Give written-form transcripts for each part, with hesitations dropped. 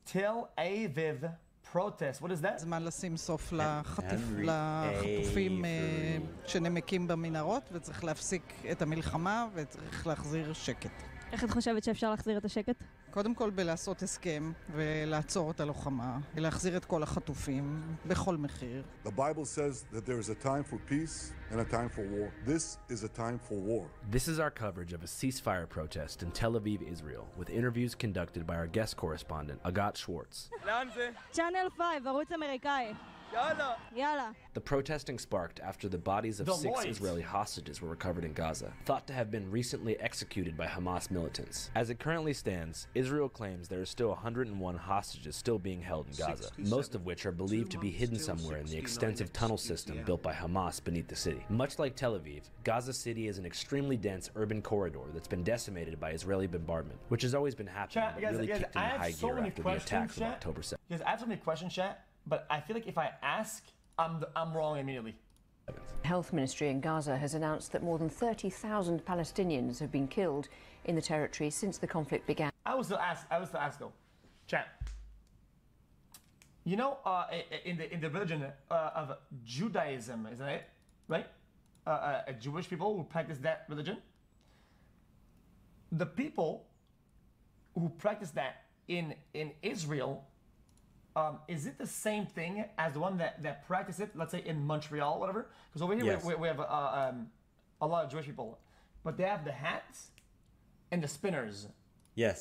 Tel Aviv protest. What is that? זמן לשים סוף לחטופים שנמקים במנהרות, וצריך להפסיק את המלחמה וצריך להחזיר שקט. איך את חושבת שאפשר להחזיר את השקט? קודם כל בלעשות הסכם ולעצור את הלוחמה, ולהחזיר את כל החטופים בכל מחיר. The Bible says that there is a time for peace and a time for war. This is a time for war. This is our coverage of a ceasefire protest in Tel Aviv, Israel, with interviews conducted by our guest correspondent, Agat Schwartz. Channel 5, ערוץ אמריקאי. Yalla. The protesting sparked after the bodies of 6 Israeli hostages were recovered in Gaza, thought to have been recently executed by Hamas militants. As it currently stands, Israel claims there are still 101 hostages still being held in Gaza, most of which are believed to be hidden somewhere in the extensive tunnel system built by Hamas beneath the city. Much like Tel Aviv, Gaza City is an extremely dense urban corridor that's been decimated by Israeli bombardment, which has always been happening, but really kicked into high gear after the attacks of October 7th. Guys, I have so many questions, chat. But I feel like if I ask, I'm wrong immediately. Health Ministry in Gaza has announced that more than 30,000 Palestinians have been killed in the territory since the conflict began. I will still ask though, chat. You know, in the religion of Judaism, isn't it? Right? Jewish people who practice that religion. The people who practice that in Israel. Is it the same thing as the one that practice it, let's say in Montreal, whatever? Because over here yes. we have a lot of Jewish people, but they have the hats and the spinners. Yes.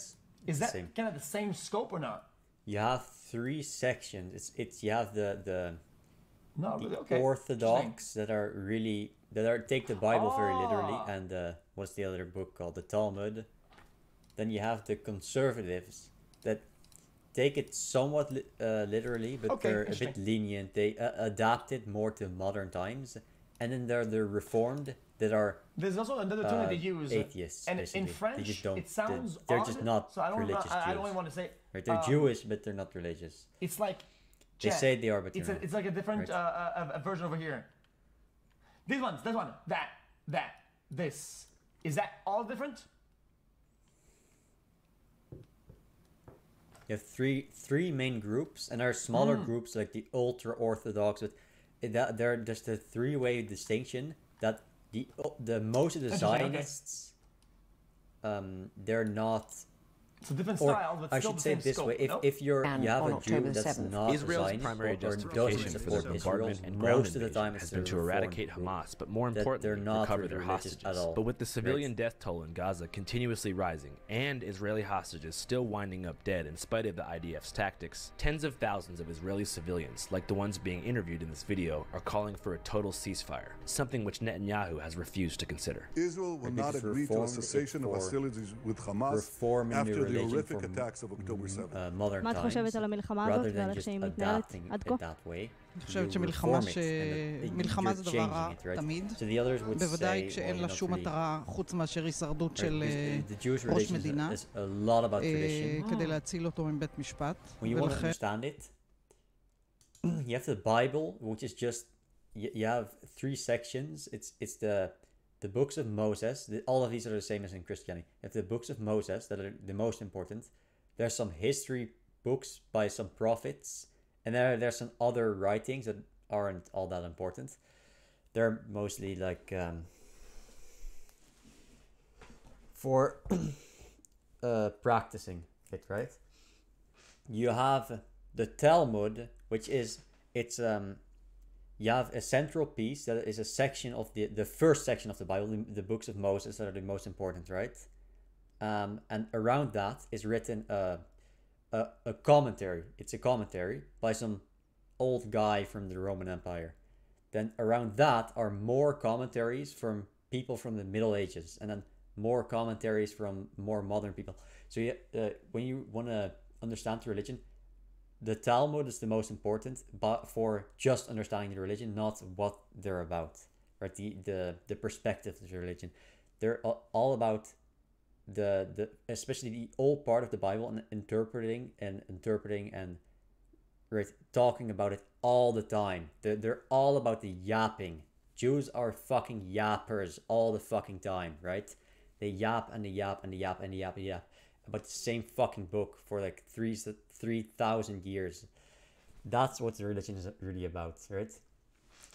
Is that kind of the same scope or not? You have 3 sections. It's you have the okay. Orthodox that take the Bible very literally, and what's the other book called? The Talmud. Then you have the conservatives that take it somewhat literally, but they're a bit lenient. They adapt it more to modern times. And then there are the Reformed that are there's also another term that they use, atheists, and basically. in French it sounds they're odd, just not so religious Jews. I don't even want to say right, they're Jewish, but they're not religious. It's like they say they are, but it's like a different a version over here. This one, this. Is that all different? You have three main groups, and there are smaller groups like the ultra-Orthodox. But they're just a 3-way distinction that the most of the Zionists, they're not. It's a different style, but I still should the say same it this scope, way: if you have a Jew that's not Israel's Zionist primary or justification doesn't for their support bombardment Israel, and ground most of the time has been to eradicate Hamas, but more importantly, recover their hostages. But with the civilian death toll in Gaza continuously rising and Israeli hostages still winding up dead in spite of the IDF's tactics, tens of thousands of Israeli civilians, like the ones being interviewed in this video, are calling for a total ceasefire, something which Netanyahu has refused to consider. Israel will not agree to a cessation of hostilities with Hamas after the horrific attacks of October 7th. מה את חושבת על המלחמה הזאת ועל איך שהיא מתנהלת עד כה? אני חושבת שמלחמה זה דבר רע תמיד, בוודאי כשאין לה שום מטרה חוץ מאשר הישרדות של ראש מדינה כדי להציל אותו מבית משפט. ולכן you have the Bible, which is just you have 3 sections. It's the books of Moses. All of these are the same as in Christianity. You have the books of Moses that are the most important. There's some history books by some prophets, and there's some other writings that aren't all that important. They're mostly like for practicing it, right? You have the Talmud, which is you have a central piece that is a section of the first section of the Bible, the books of Moses that are the most important, right? And around that is written a commentary. It's a commentary by some old guy from the Roman Empire. Then around that are more commentaries from people from the Middle Ages, and then more commentaries from more modern people. So when you want to understand the religion, the Talmud is the most important, but for just understanding the religion, not what they're about, right? The perspective of the religion. They're all about especially the old part of the Bible, and interpreting and right, talking about it all the time. They're all about the yapping. Jews are fucking yappers all the fucking time, right? They yap and they yap and they yap and they yap and they yap about the same fucking book for like 3,000 years. That's what the religion is really about, right?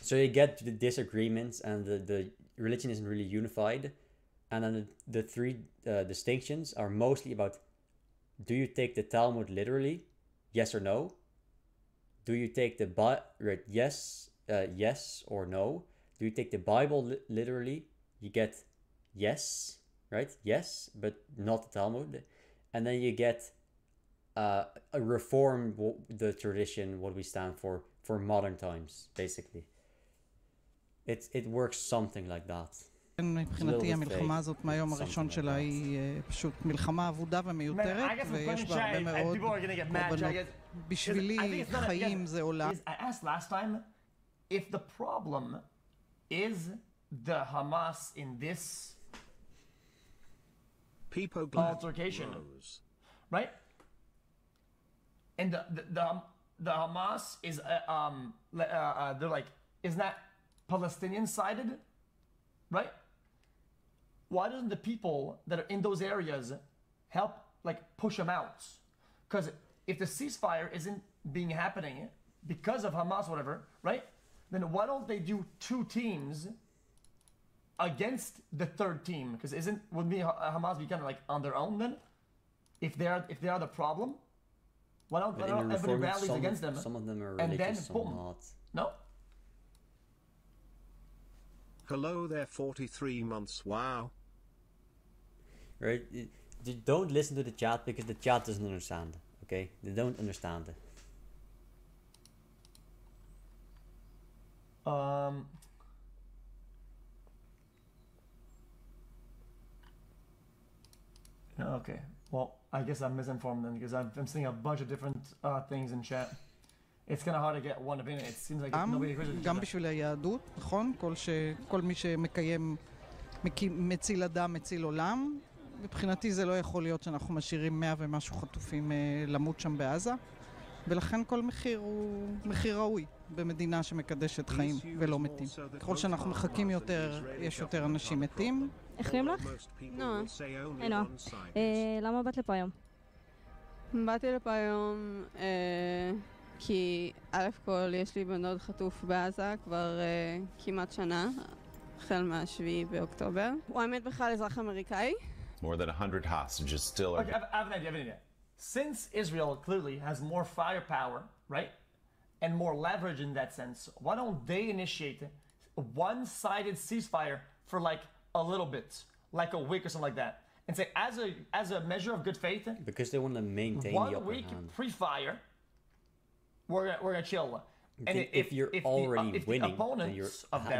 So you get the disagreements, and the religion isn't really unified. And then the three distinctions are mostly about: do you take the Talmud literally? Yes or no? Do you take the yes or no? Do you take the Bible literally? You get yes, right? Yes, but not the Talmud. And then you get a reform, the tradition, what we stand for modern times, basically. It works something like that. מבחינתי המלחמה הזאת מהיום הראשון שלה היא פשוט מלחמה עבודה ומיותרת, ויש בה הרבה מאוד קורבנות. בשבילי חיים זה עולם. I asked last time if the problem is the Hamas in this altercation, right? And the Hamas is they're like, isn't that Palestinian sided, right? Why doesn't the people that are in those areas help like push them out? Because if the ceasefire isn't being happening because of Hamas, whatever, right? Then why don't they do two teams against the third team? Because would Hamas be kind of like on their own then? If they are the problem, why don't everybody rallies against them? Some of them are religious, some not. No. Hello there, 43 months. Wow. Right? Don't listen to the chat, because the chat doesn't understand. Okay? They don't understand it. Okay. Well, I guess I'm misinformed then, because I'm seeing a bunch of different things in chat. It's kind of hard to get one opinion. It seems like nobody agrees with each other. גם בשביל היהדות, נכון? כל מי שמקיים, מציל אדם, מציל עולם. מבחינתי זה לא יכול להיות שאנחנו משאירים 100 ומשהו חטופים למות שם בעזה. ולכן כל מחיר הוא מחיר ראוי במדינה שמקדשת חיים ולא מתים. ככל שאנחנו מחכים יותר, יש יותר אנשים מתים. איך קוראים לך? נועה. היי נועה. למה באת לפה היום? באתי לפה היום כי א' כל יש לי בן דוד חטוף בעזה כבר כמעט שנה, החל מה-7 באוקטובר. הוא האמת בכלל אזרח אמריקאי. More than 100 hostages still are... Okay, I have an idea. Since Israel clearly has more firepower, right, and more leverage in that sense, why don't they initiate a one-sided ceasefire for like a little bit, like a week or something like that, and say as a measure of good faith, because they want to maintain the upper 1 week hand. pre-fire, we're gonna chill. And if you're already winning, then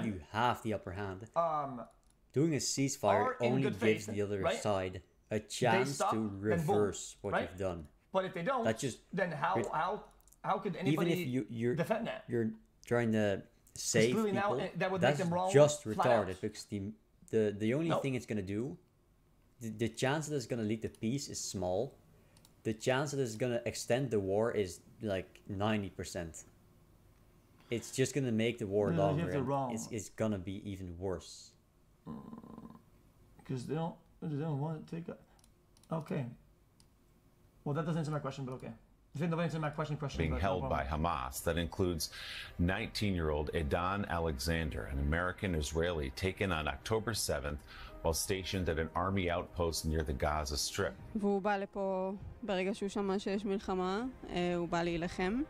you have the upper hand. Doing a ceasefire only gives the other side a chance to reverse what you've done. But if they don't, then how could anybody defend that? You're trying to save people. Now, that would that's make them wrong just retarded, because the only thing it's going to do, the chance that it's going to lead to peace is small. The chance that it's going to extend the war is like 90%. It's just going to make the war longer. It's going to be even worse. Because they don't want to take... Okay. Well, that doesn't answer my question, but okay. If it doesn't answer my question... Being held by Hamas, that includes 19-year-old Edan Alexander, an American-Israeli taken on October 7th while stationed at an army outpost near the Gaza Strip. והוא בא לפה ברגע שהוא שמע שיש מלחמה, הוא בא להילחם.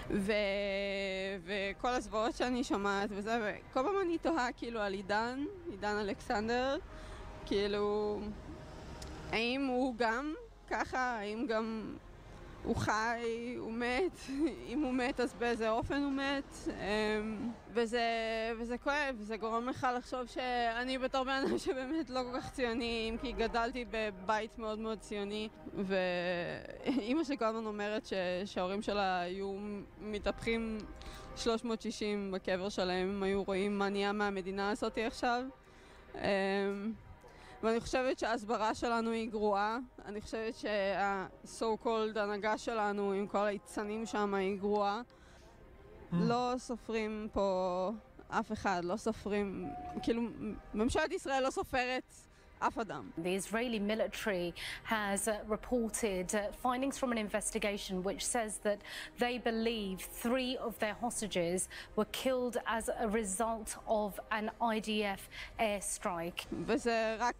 וכל הזוועות שאני שומעת וזה, וכל פעם אני תוהה כאילו על עידן אלכסנדר, כאילו, האם הוא גם ככה, האם גם הוא חי, הוא מת, אם הוא מת אז באיזה אופן הוא מת, וזה כואב, זה גורם לך לחשוב שאני בתור בן אדם שבאמת לא כל כך ציוני, אם כי גדלתי בבית מאוד מאוד ציוני, ואימא שלי כל הזמן אומרת שההורים שלה היו מתהפכים 360 בקבר שלהם, הם היו רואים מה נהיה מהמדינה הזאת עכשיו. ואני חושבת שההסברה שלנו היא גרועה, אני חושבת שה-so called הנהגה שלנו עם כל היצנים שם היא גרועה. לא סופרים פה אף אחד, לא סופרים, כאילו ממשלת ישראל לא סופרת אף אדם. The Israeli military has reported findings from an investigation which says that they believe 3 of their hostages were killed as a result of an IDF airstrike. וזה רק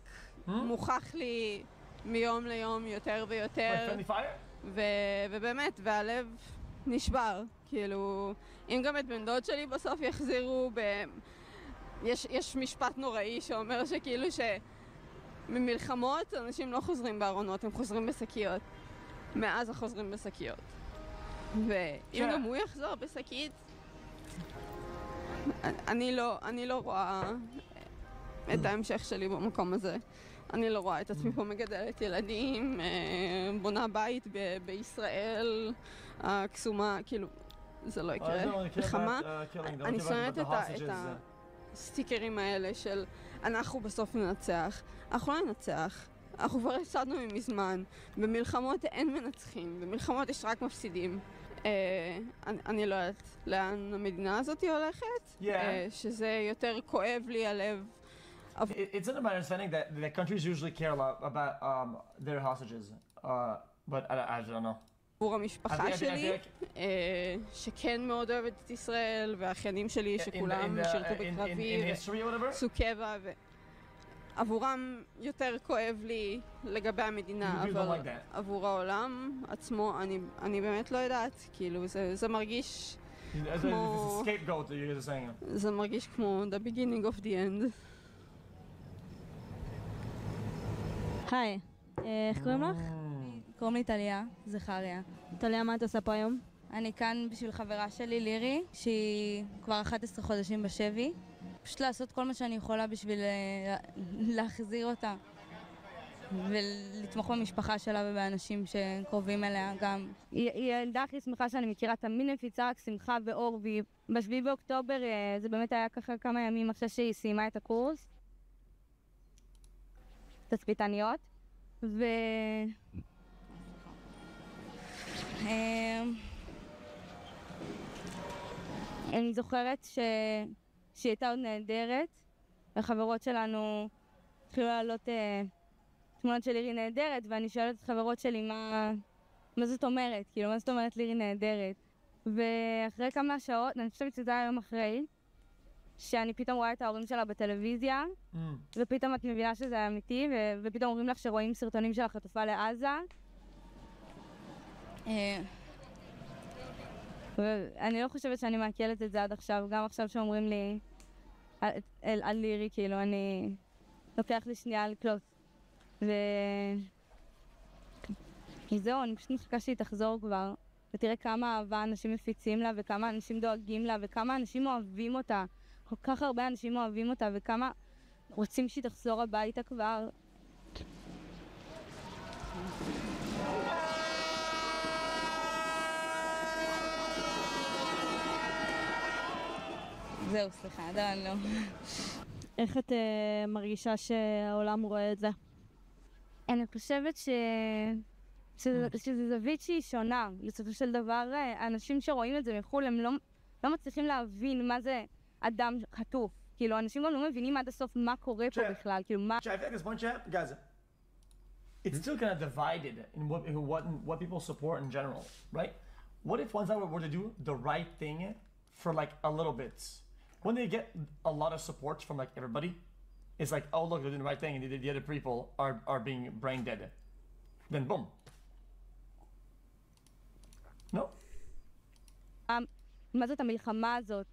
מוכח לי מיום ליום יותר ויותר. ובאמת, והלב נשבר. כאילו, אם גם את בן דוד שלי בסוף יחזירו יש משפט נוראי שאומר שכאילו ממלחמות אנשים לא חוזרים בארונות, הם חוזרים בשקיות. מאז חוזרים בשקיות. ואם גם הוא יחזור בשקית, אני לא רואה את ההמשך שלי במקום הזה. אני לא רואה את עצמי פה מגדלת ילדים, בונה בית בישראל, קסומה, כאילו, זה לא יקרה. מלחמה, אני שונאת את הסטיקרים האלה של אנחנו בסוף ננצח. אנחנו לא ננצח, אנחנו כבר הפסדנו מזמן. במלחמות אין מנצחים, במלחמות יש רק מפסידים. אני לא יודעת לאן המדינה הזאת הולכת, שזה יותר כואב לי הלב. It's in my understanding that countries usually care a lot about their hostages, but I don't know. עבור המשפחה שלי, שכן מאוד אוהבת את ישראל, והאחיינים שלי שכולם שירתו בקרבי, ועשו קבע, עבורם יותר כואב לי לגבי המדינה, אבל עבור העולם עצמו, אני באמת לא יודעת, כאילו זה מרגיש כמו... זה מרגיש כמו the beginning of the end. היי, איך קוראים לך? קוראים לי טליה, זכריה. טליה, מה את עושה פה היום? אני כאן בשביל חברה שלי, לירי, שהיא כבר 11 חודשים בשבי. פשוט לעשות כל מה שאני יכולה בשביל להחזיר אותה. ולתמוך במשפחה שלה ובאנשים שקרובים אליה גם. היא הילדה הכי שמחה שאני מכירה, תמיד מפיצה רק שמחה ואור, ב7 באוקטובר זה באמת היה ככה כמה ימים אחרי שהיא סיימה את הקורס. תצפיתניות. אני זוכרת שהיא הייתה עוד נהדרת, והחברות שלנו התחילו לעלות תמונות של לירי נהדרת, ואני שואלת את חברות שלי מה זאת אומרת, כאילו מה זאת אומרת לירי נהדרת. ואחרי כמה שעות, אני חושבת שזה היום אחרי, שאני פתאום רואה את ההורים שלה בטלוויזיה, ופתאום את מבינה שזה אמיתי, ופתאום אומרים לך שרואים סרטונים של החטופה לעזה. ואני לא חושבת שאני מעכלת את זה עד עכשיו, גם עכשיו שאומרים לי על לירי, כאילו, אני לוקח לי שנייה לקלוט. וזהו, אני פשוט מחכה שהיא תחזור כבר, ותראה כמה אהבה אנשים מפיצים לה, וכמה אנשים דואגים לה, וכמה אנשים אוהבים אותה. כל כך הרבה אנשים אוהבים אותה, וכמה רוצים שהיא תחזור הביתה כבר. זהו, סליחה, עדיין לא. איך את מרגישה שהעולם רואה את זה? אני חושבת שזה זווית שהיא שונה. בסופו של דבר, האנשים שרואים את זה מחו"ל, הם לא מצליחים להבין מה זה אדם חטוף. כאילו, אנשים גם לא מבינים עד הסוף מה קורה פה בכלל. כאילו, מה... I think this one chat, guys, it's still kind of divided in what people support in general, right? What if one side were to do the right thing for like a little bit? When they get a lot of support from like everybody, it's like, oh look, they're doing the right thing, and the other people are being brain dead. Then boom. No? מה זאת המלחמה הזאת?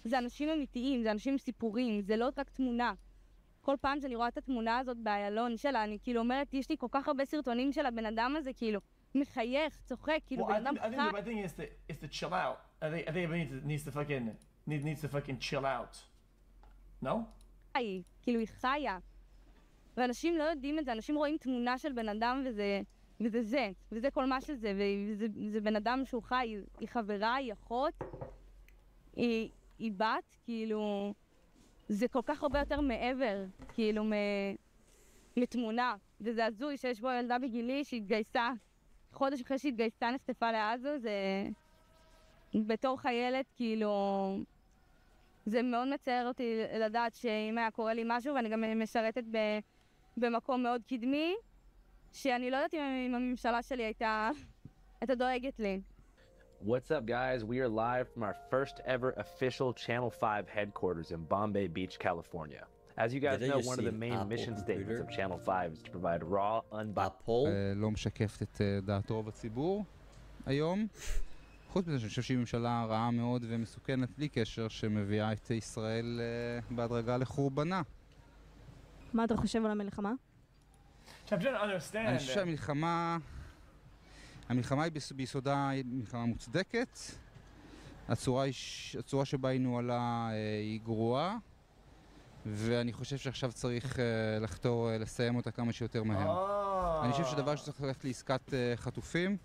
זה אנשים אמיתיים, זה אנשים סיפורים, זה לא רק תמונה. כל פעם שאני רואה את התמונה הזאת באיילון שלה, אני כאילו אומרת, יש לי כל כך הרבה סרטונים של הבן אדם הזה, כאילו, מחייך, צוחק, כאילו, בן אדם חי. I think the right thing is to chill out. I think everybody needs to fucking chill out. No? כאילו, היא חיה. ואנשים לא יודעים את זה, אנשים רואים תמונה של בן אדם וזה כל מה שזה, וזה בן אדם שהוא חי, היא חברה, היא אחות, היא בת, כאילו, זה כל כך הרבה יותר מעבר, כאילו, לתמונה. וזה הזוי שיש בו ילדה בגילי שהתגייסה, חודש אחרי שהתגייסה נחטפה לעזה, זה בתור חיילת, כאילו, זה מאוד מצער אותי לדעת שאם היה קורה לי משהו, ואני גם משרתת במקום מאוד קדמי, שאני לא יודעת אם הממשלה שלי הייתה דואגת לי. What's up, guys? We are live from our first ever official Channel 5 headquarters in Bombay Beach, California. As you guys know, one of the main mission statements of Channel 5 is to provide raw, unbiased... לא משקפת את דעתו בציבור היום. חוץ מזה שאני חושב שהיא ממשלה רעה מאוד ומסוכנת בלי קשר, שמביאה את ישראל בהדרגה לחורבנה. מה אתה חושב על המלחמה? אני חושב שהמלחמה היא ביסודה מלחמה מוצדקת. הצורה שבה היא נוהלה היא גרועה, ואני חושב שעכשיו צריך לחתור לסיים אותה כמה שיותר מהר. אני חושב שדבר שצריך ללכת לעסקת חטופים,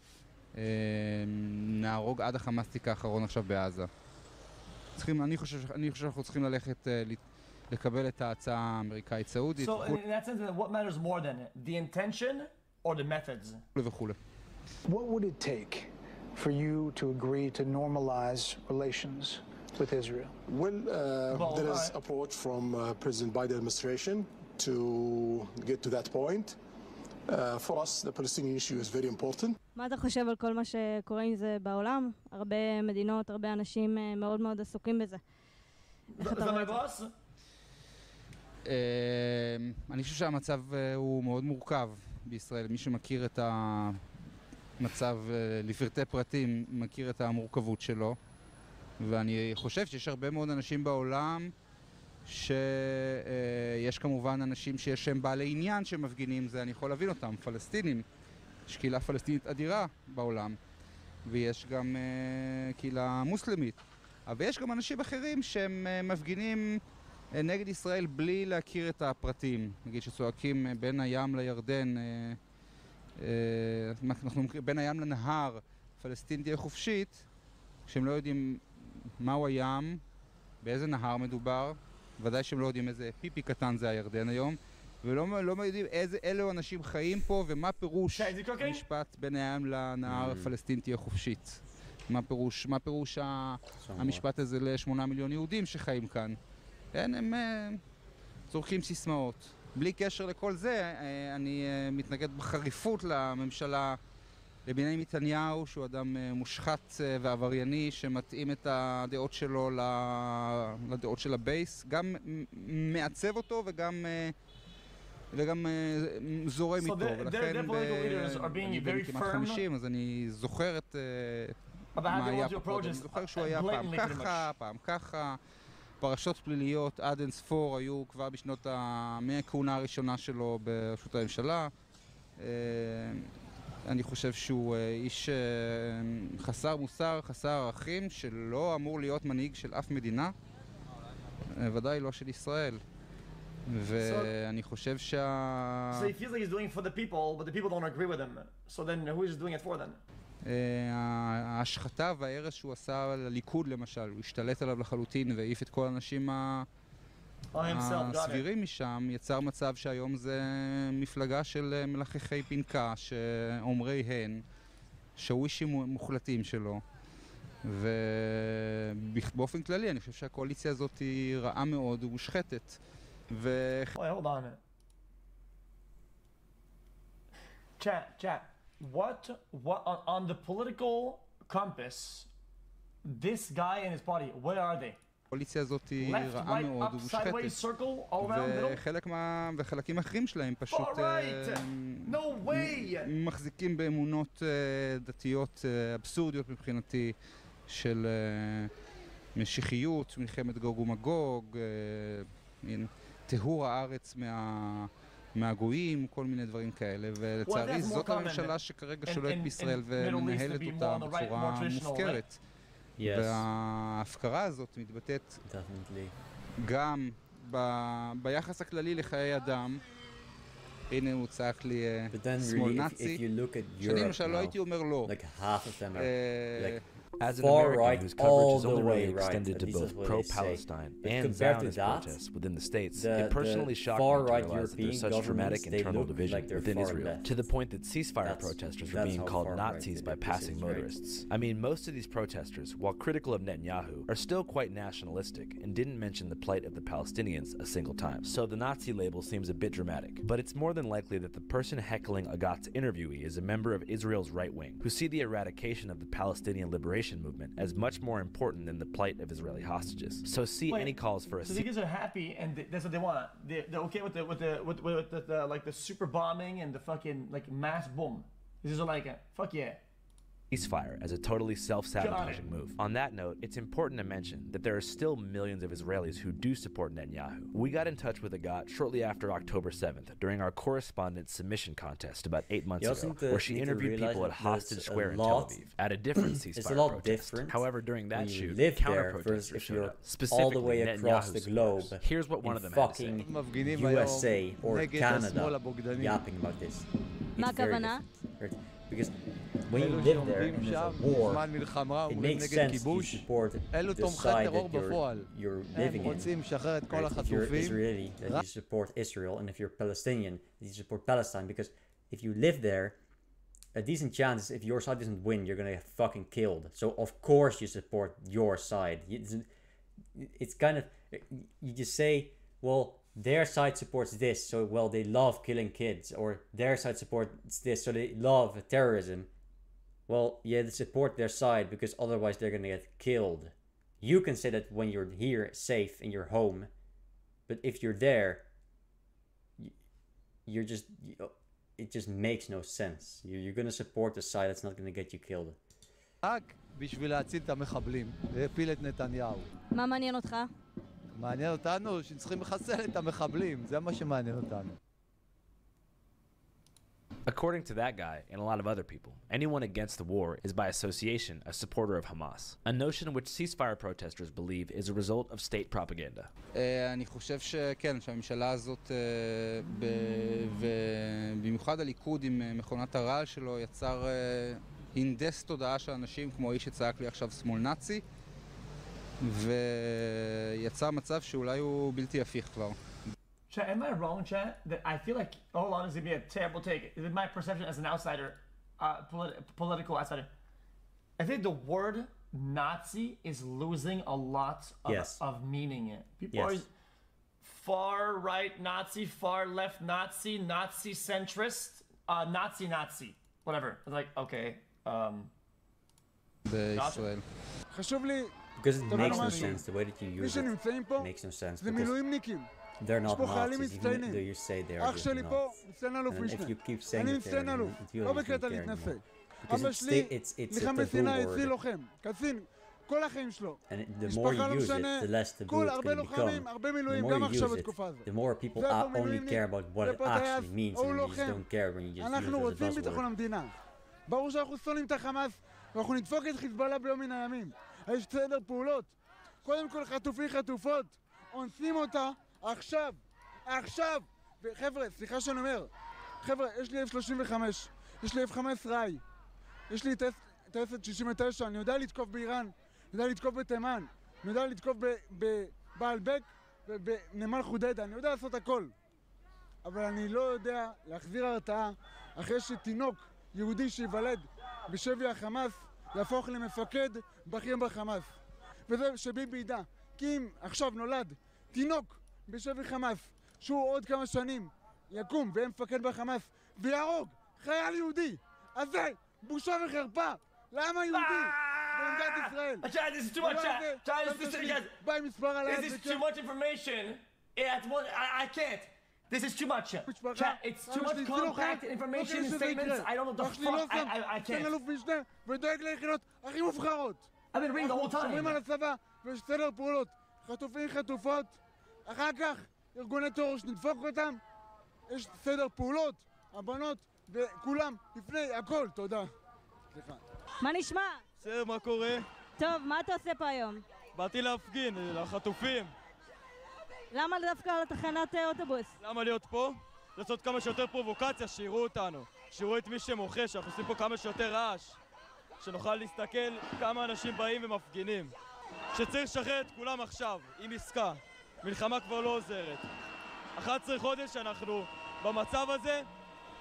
נהרוג עד החמאסטיק האחרון עכשיו בעזה. אני חושב שאנחנו צריכים ללכת לקבל את ההצעה האמריקאית סעודית. So in that sense, what matters more than the intention or the methods? וכו'. What would it take for you to agree to normalize relations with Israel? Well, there is approach from President Biden administration to get to that point. For us, the Palestinian issue is very important. מה אתה חושב על כל מה שקורה עם זה בעולם? הרבה מדינות, הרבה אנשים מאוד מאוד עסוקים בזה. איך אתה רואה את זה? אני חושב שהמצב הוא מאוד מורכב בישראל. מי שמכיר את המצב לפרטי פרטים מכיר את המורכבות שלו, ואני חושב שיש הרבה מאוד אנשים בעולם שיש כמובן אנשים שיש הם בעלי עניין שמפגינים, זה אני יכול להבין אותם, פלסטינים. יש קהילה פלסטינית אדירה בעולם, ויש גם קהילה מוסלמית. אבל יש גם אנשים אחרים שהם מפגינים נגד ישראל בלי להכיר את הפרטים. נגיד שצועקים בין הים לירדן, בין הים לנהר, פלסטין תהיה חופשית, כשהם לא יודעים מהו הים, באיזה נהר מדובר, ודאי שהם לא יודעים איזה פיפי קטן זה הירדן היום, ולא יודעים אילו אנשים חיים פה, ומה פירוש המשפט בין הים לנהר פלסטין תהיה חופשית. מה פירוש המשפט הזה ל8 מיליון יהודים שחיים כאן. הם צורכים סיסמאות. בלי קשר לכל זה, אני מתנגד בחריפות לממשלה, לבנימין נתניהו, שהוא אדם מושחת ועברייני, שמתאים את הדעות שלו לדעות של הבייס, גם מעצב אותו וגם זורם איתו, ולכן אני בן כמעט 50, אז אני זוכר את מה היה פה קודם. אני זוכר שהוא היה פעם ככה, פעם ככה. פרשות פליליות עד אין ספור היו כבר בשנות מהכהונה הראשונה שלו בראשות הממשלה. אני חושב שהוא איש חסר מוסר, חסר ערכים, שלא אמור להיות מנהיג של אף מדינה, ודאי לא של ישראל. ואני חושב So he feels like he's doing it for the people, but the people don't agree with him. So then who is doing it for then? ההשחתה וההרס שהוא עשה לליכוד למשל, הוא השתלט עליו לחלוטין והעיף את כל האנשים הסבירים משם, יצר מצב שהיום זה מפלגה של מלחכי פנקה, שאומרי הן, שווישים מוחלטים שלו. ובאופן כללי אני חושב שהקואליציה הזאת היא רעה מאוד ומושחתת. Hold on. Chat. What on the political compass, this guy and his party, where are they? הקואליציה הזאת היא רעה מאוד ומושחתת. וחלקים אחרים שלהם פשוט מחזיקים באמונות דתיות אבסורדיות מבחינתי, של משיחיות, מלחמת גוג ומגוג, טיהור הארץ מהגויים, כל מיני דברים כאלה, ולצערי זאת הממשלה שכרגע שולטת בישראל ומנהלת אותה בצורה מופקרת. וההפקרה הזאת מתבטאת גם ביחס הכללי לחיי אדם. הנה הוא צעק לי שמאל נאצי, שאני למשל לא הייתי אומר לא. As an far American right, whose all coverage is the only way really right. extended to At least both that's what they pro-Palestine say. and compared to Zionist that, protests within the states, the- it personally the shocked me far to right realize that there's European such dramatic governments, they internal look division like they're within far Israel, left. to the point that ceasefire That's- protesters are that's being how called far right Nazis the by passing decision is, right? motorists. I mean, most of these protesters, while critical of Netanyahu, are still quite nationalistic and didn't mention the plight of the Palestinians a single time. So the Nazi label seems a bit dramatic, but it's more than likely that the person heckling Agat's interviewee is a member of Israel's right wing, who see the eradication of the Palestinian liberation movement as much more important than the plight of Israeli hostages. So see any calls for a So these guys are happy and that's what they want. They're okay with the like the super bombing and the fucking like mass boom. These are like fuck yeah. ceasefire as a totally self-sabotaging move. On that note, it's important to mention that there are still millions of Israelis who do support Netanyahu. We got in touch with Agat shortly after October 7th during our correspondence submission contest about 8 months ago, where she interviewed people at Hostage Square in Tel Aviv at a different ceasefire it's a lot protest. different. However, during that shoot, live there counter-protesters if showed you're up, specifically all the way across the globe. Here's what one of them had to say. Fucking USA or Canada yapping about this. מה It's very הכוונה? different. Because when you live there and there's a war, it makes sense to support the side that you're living in. Right? If you're Israeli, then you support Israel, and if you're Palestinian, you support Palestine. Because if you live there, a decent chance if your side doesn't win, you're gonna get fucking killed. So of course you support your side. It's kind of, you just say, well, their side supports this, so well they love killing kids, or their side supports this, so they love terrorism. Well, yeah, they support their side because otherwise they're gonna get killed. You can say that when you're here, safe in your home, but if you're there, you're just, it just makes no sense. You're gonna support the side that's not gonna get you killed. רק בשביל להציל את המחבלים, להפיל את נתניהו. מה מעניין אותך? מעניין אותנו שצריכים לחסל את המחבלים, זה מה שמעניין אותנו. According to that guy and a lot of other people, anyone against the war is by association a supporter of Hamas, a notion which ceasefire protesters believe is a result of state propaganda. אני חושב שכן, שהממשלה הזאת, ובמיוחד הליכוד עם מכונת הרעל שלו, יצר הינדס תודעה של אנשים כמו האיש שצעק לי עכשיו שמאל נאצי, ויצר מצב שאולי הוא בלתי הפיך כבר. Chat, am I wrong, chat? That I feel like, hold on, this is going to be a terrible take. This is my perception as an outsider, political outsider. I think the word Nazi is losing a lot of meaning. People are far right Nazi, far left Nazi, Nazi centrist, Nazi, whatever. It's like, okay. בישראל. חשוב לי... Because it makes no sense, the way that you use it makes no sense. מילואימניקים. They're not Nazis, even though you say they are just Nazis. And if you keep saying that they're Nazis, you don't care anymore. Because it's a taboo word. כל החיים שלו. And the more you use it, the less taboo it's going to become. The more you use it, the more people only care about what it actually means, and you just don't care when you just use it as a אנחנו רוצים ביטחון buzzword. המדינה. ברור שאנחנו שונאים את החמאס, ואנחנו נדפוק את חיזבאללה ביום מן הימים. יש סדר פעולות. קודם כל חטופים חטופות, אונסים אותה עכשיו. וחבר'ה, סליחה שאני אומר, חבר'ה, יש לי F-35, יש לי F-15I, יש לי טייסת 69, אני יודע לתקוף באיראן, אני יודע לתקוף בתימן, אני יודע לתקוף בעלבק ובנמל חודדה, אני יודע לעשות הכל. אבל אני לא יודע להחזיר הרתעה אחרי שתינוק יהודי שיוולד בשבי החמאס להפוך למפקד בכיר בחמאס. וזה שביבי ידע, כי אם עכשיו נולד תינוק בשבי חמאס, שהוא עוד כמה שנים יקום ויהיה מפקד בחמאס ויהרוג חייל יהודי, אז זה בושה וחרפה לעם היהודי במדינת ישראל. This is too much, בא עם מספר על This is too much information. I can't. This is too much. Chat, it's too much compact information and statements. I don't know the fuck. I can't. אלוף משנה ודואג ליחידות הכי מובחרות. I've been reading the whole time. שומרים על הצבא ויש סדר פעולות. חטופים חטופות. אחר כך ארגוני טרור שנדפוק אותם. יש סדר פעולות. הבנות וכולם לפני הכל. תודה. סליחה. מה נשמע? בסדר, מה קורה? טוב, מה אתה עושה פה היום? באתי להפגין, לחטופים. למה דווקא על תחנת אוטובוס? למה להיות פה? לעשות כמה שיותר פרובוקציה, שיראו אותנו. שיראו את מי שמוחה, שאנחנו עושים פה כמה שיותר רעש. שנוכל להסתכל כמה אנשים באים ומפגינים. שצריך לשחרר את כולם עכשיו, עם עסקה. מלחמה כבר לא עוזרת. 11 חודש אנחנו במצב הזה,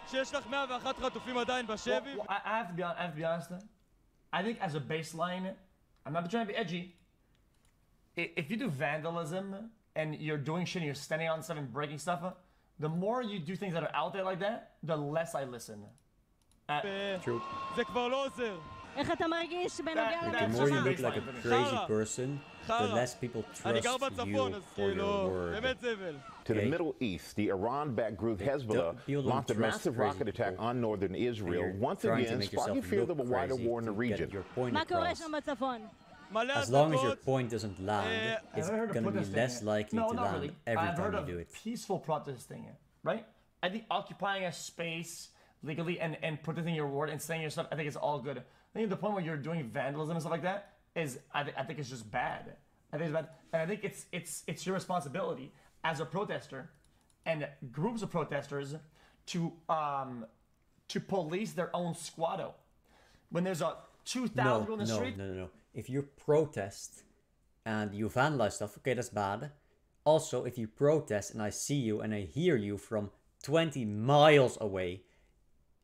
שיש לך 101 חטופים עדיין בשבי. I have to be honest. I think as a baseline, I'm not trying to be edgy. If you do vandalism and you're doing shit and you're standing on stuff and breaking stuff, the more you do things that are out there like that, the less I listen. True. זה כבר לא עוזר. איך אתה מרגיש בנוגע The more you look like a crazy person, the less people trust you for your word. To the Middle East, the Iran-backed group Hezbollah launched a massive rocket attack on northern Israel, once again sparking fears of a wider war in the region. מה קורה שם בצפון? As long as your point doesn't land, it's going to be less likely to land every time you do it. Peaceful protesting, right? I think occupying a space legally and protecting your word and saying your stuff, I think it's all good. I think the point where you're doing vandalism and stuff like that is, I think it's just bad. I think it's bad, and I think it's your responsibility as a protester and groups of protesters to police their own squaddo. When there's a 2,000 people in the street. No. If you protest and you vandalize stuff, okay, that's bad. Also, if you protest and I see you and I hear you from 20 miles away,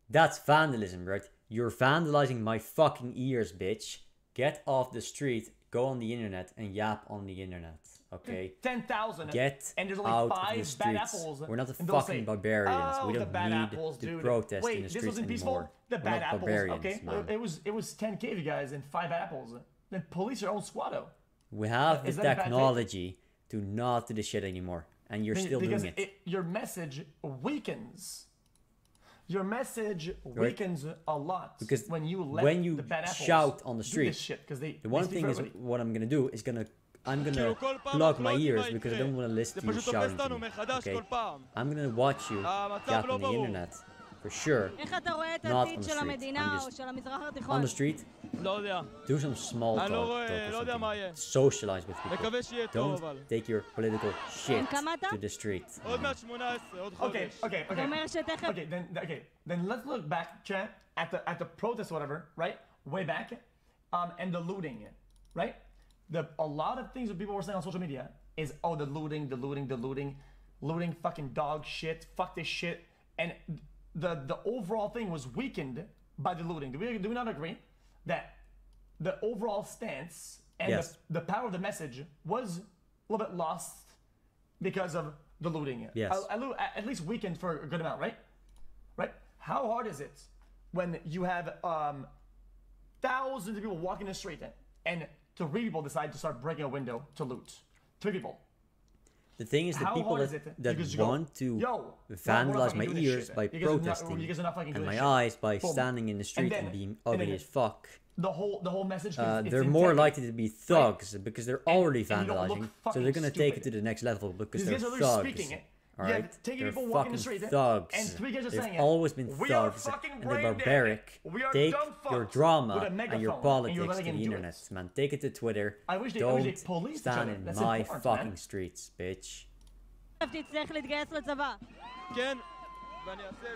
that's vandalism, right? You're vandalizing my fucking ears, bitch. Get off the street, go on the internet and yap on the internet, okay? 10,000. Get and there's only out 5 of the bad streets. apples. We're not the fucking barbarians. We don't need apples, to dude. protest Wait, in the this streets wasn't anymore. peaceful? The We're bad not apples, barbarians, okay? man. It was 10k of you guys and 5 apples. Then police your own squaddo. We have the technology to not do this shit anymore, and you're still doing it. Your message weakens. Your message weakens a lot because when you let the bad apples shout on the street. Do this shit, the one thing is what I'm gonna do is I'm gonna plug my ears because I don't want to listen to you shouting to me. Okay? I'm gonna watch you yap on the internet for sure. Not on the street. I'm just on the street. Do some small talk. Socialize with people. Don't take your political shit to the street. Okay. Then let's look back, chat, at the protest, whatever, right? Way back, and the looting, right? A lot of things that people were saying on social media is, oh, the looting, fucking dog shit, fuck this shit, and the overall thing was weakened by the looting. Do we not agree that the overall stance and the power of the message was a little bit lost because of the looting? Yes. At least weakened for a good amount, right? Right? How hard is it when you have thousands of people walking the street and 3 people decide to start breaking a window to loot? 3 people. The thing is, the people that want to vandalize my ears by protesting and my eyes by standing in the street and being ugly as fuck, the whole message. They're more likely to be thugs because they're already vandalizing, so they're gonna take it to the next level because they're thugs. Alright? They're fucking thugs. They've always been thugs and they're barbaric. Take your drama and your politics to the internet, man. Take it to Twitter. Don't stand in my fucking streets, bitch. תצטרך להתגייס לצבא. כן.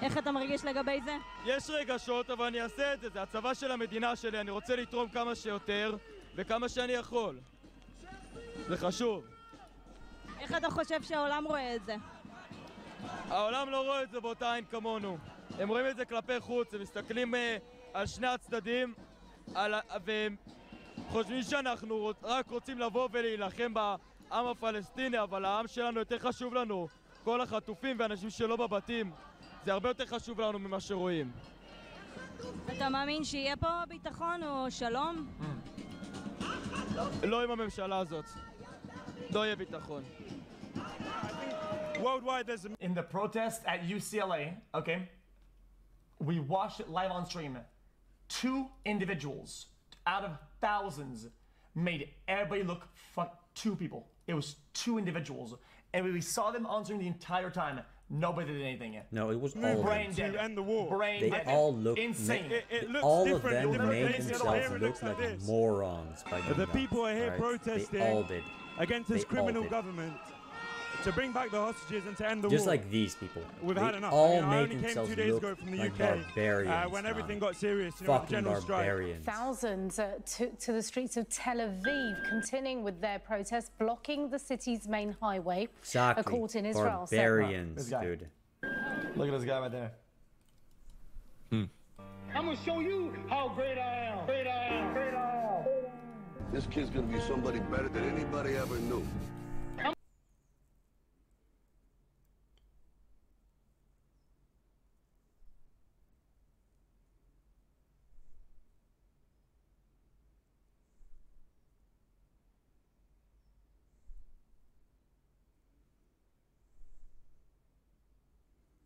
איך אתה מרגיש לגבי זה? יש רגשות, אבל אני אעשה את זה. זה הצבא של המדינה שלי. אני רוצה לתרום כמה שיותר וכמה שאני יכול. זה חשוב. איך אתה חושב שהעולם רואה את זה? העולם לא רואה את זה באותה עין כמונו. הם רואים את זה כלפי חוץ, הם מסתכלים על שני הצדדים והם חושבים שאנחנו רק רוצים לבוא ולהילחם בעם הפלסטיני, אבל העם שלנו יותר חשוב לנו. כל החטופים ואנשים שלא בבתים, זה הרבה יותר חשוב לנו ממה שרואים. אתה מאמין שיהיה פה ביטחון או שלום? לא עם הממשלה הזאת. לא יהיה ביטחון. Worldwide, in the protest at UCLA, okay, we watched it live on stream. 2 individuals out of thousands made everybody look 2 people. It was 2 individuals, and we saw them on stream the entire time. Nobody did anything yet. No, it was all brain dead. And the war. Brain they dead. all look insane. All of them made themselves look like morons by doing the people are here right? protesting they all did. against this criminal government. to bring back the hostages and to end the Just war. like these people. We've had enough. All I make only came themselves 2 days look ago from the like UK barbarians, when everything man. got serious, you know, the Fucking general barbarians. Thousands to the streets of Tel Aviv, continuing with their protests, blocking the city's main highway. Exactly. A court in Israel barbarians, This guy. dude. Look at this guy right there. I'm gonna show you how great I am. Great I am. Great I am. This kid's gonna be somebody better than anybody ever knew.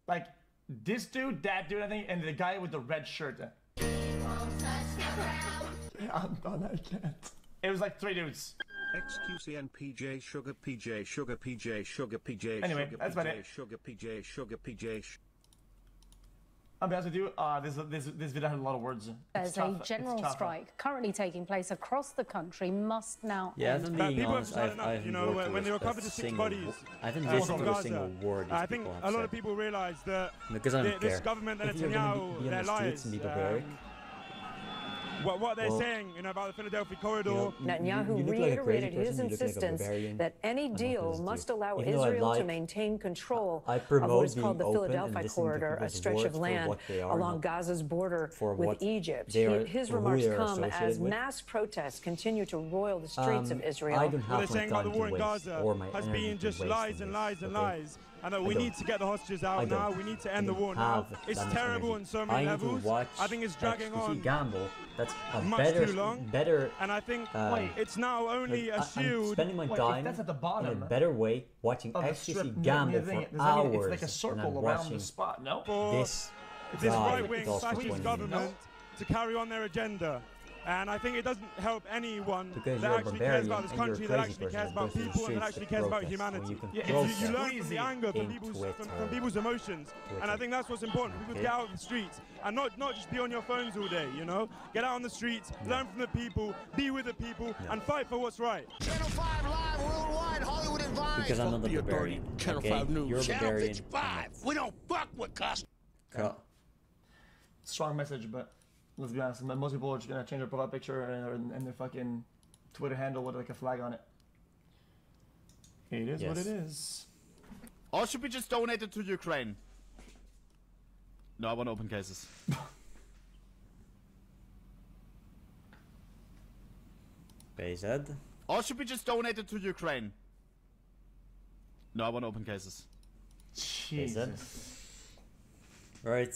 Like this dude, that dude, I think, and the guy with the red shirt. I'm done. I can't. It was like 3 dudes. xQc and PJ Sugar PJ Sugar PJ Sugar PJ Anyway, Sugar that's about PJ it. Sugar PJ Sugar PJ. I'll be honest with you. This video had a lot of words. There's a general strike currently taking place across the country. Must now Yeah, end. if I'm being People honest, have decided I enough, you haven't know, worked when they with recovered a the 6 single bodies I haven't from listened to a Gaza, single word these I think people have a lot said. of people realize that Because I don't this care. government and If you're gonna Netanyahu, be on they're the streets liars. and be barbaric, What they're Well, saying, you know, about the Philadelphia corridor. Netanyahu you look like a crazy reiterated his person, you look like a insistence barbarian. that any I'm deal opposed to must you. allow Even though I Israel to like- maintain control I of promote what is called the being open and Philadelphia listening to corridor, a people's stretch words of for land what they are, along not Gaza's border for with what Egypt. they are, His or who remarks they are come as associated with. mass protests continue to roil the streets of Israel. I don't What they're have my saying about the time war to in waste Gaza or my has energy been to just waste lies on and this, lies and okay? lies. And that I we don't. need to get the hostages I out now. don't. We need to I end the don't war now. have It's that much terrible energy. on so I many need levels. to watch I think it's dragging xQc on Gamble. That's a much better, too long. better. And I think Wait, it's now only a I'm shield. spending my Wait, if time that's at the in bottom a better way watching of the strip, xQc Gamble the thing- for does that mean hours. it's like a than circle I'm around watching the spot. No. this This guy right-wing talk for fascist 20 government minutes. to carry on their agenda. And I think it doesn't help anyone Because that you're a actually cares barbarian about this and you're a country, that crazy actually person cares that about goes to the people, and that streets actually to cares about protest when humanity. you can You protest learn from the anger from in from people's emotions. And I think that's what's important. People Okay. get out of the streets and not just be on your phones all day, you know? Get out on the streets, learn from the people, be with the people, and fight for what's right. Channel 5 live worldwide, Hollywood and Vine. Because I'm not a barbarian. Channel Okay? 5 News. You're a Channel barbarian. 55. We don't fuck with customers. Strong message, but let's be honest. Most people are just gonna change their profile picture and their fucking Twitter handle with like a flag on it. It is what it is. Or should we just donate it to Ukraine? No, I want open cases. BZ. Or should we just donate it to Ukraine? No, I want open cases. Jesus. Right.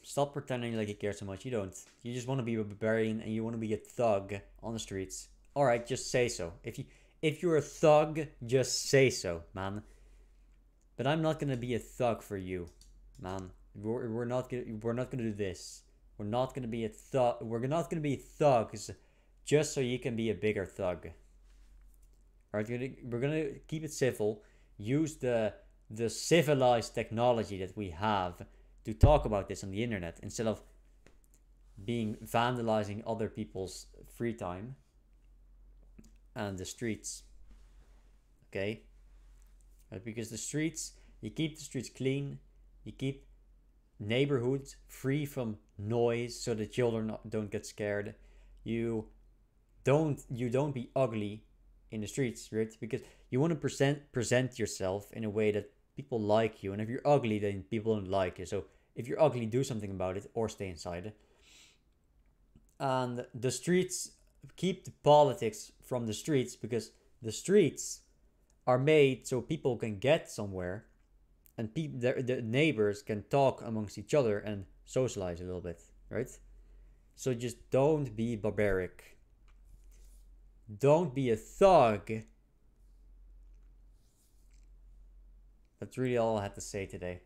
Stop pretending like you care so much. You don't. You just want to be a barbarian and you want to be a thug on the streets. Alright, just say so. If you're a thug, just say so, man. But I'm not gonna be a thug for you, man. We're not gonna do this. We're not gonna be a thug. We're not gonna be thugs just so you can be a bigger thug. Alright, we're gonna keep it civil. Use the civilized technology that we have to talk about this on the internet instead of being vandalizing other people's free time and the streets. Okay? Because the streets, you keep the streets clean, you keep neighborhoods free from noise so the children don't get scared. You don't be ugly in the streets, right? Because you want to present yourself in a way that people like you, and if you're ugly, then people don't like you. So if you're ugly, do something about it or stay inside. And the streets, keep the politics from the streets, because the streets are made so people can get somewhere and the neighbors can talk amongst each other and socialize a little bit, right? So just don't be barbaric. Don't be a thug. That's really all I had to say today.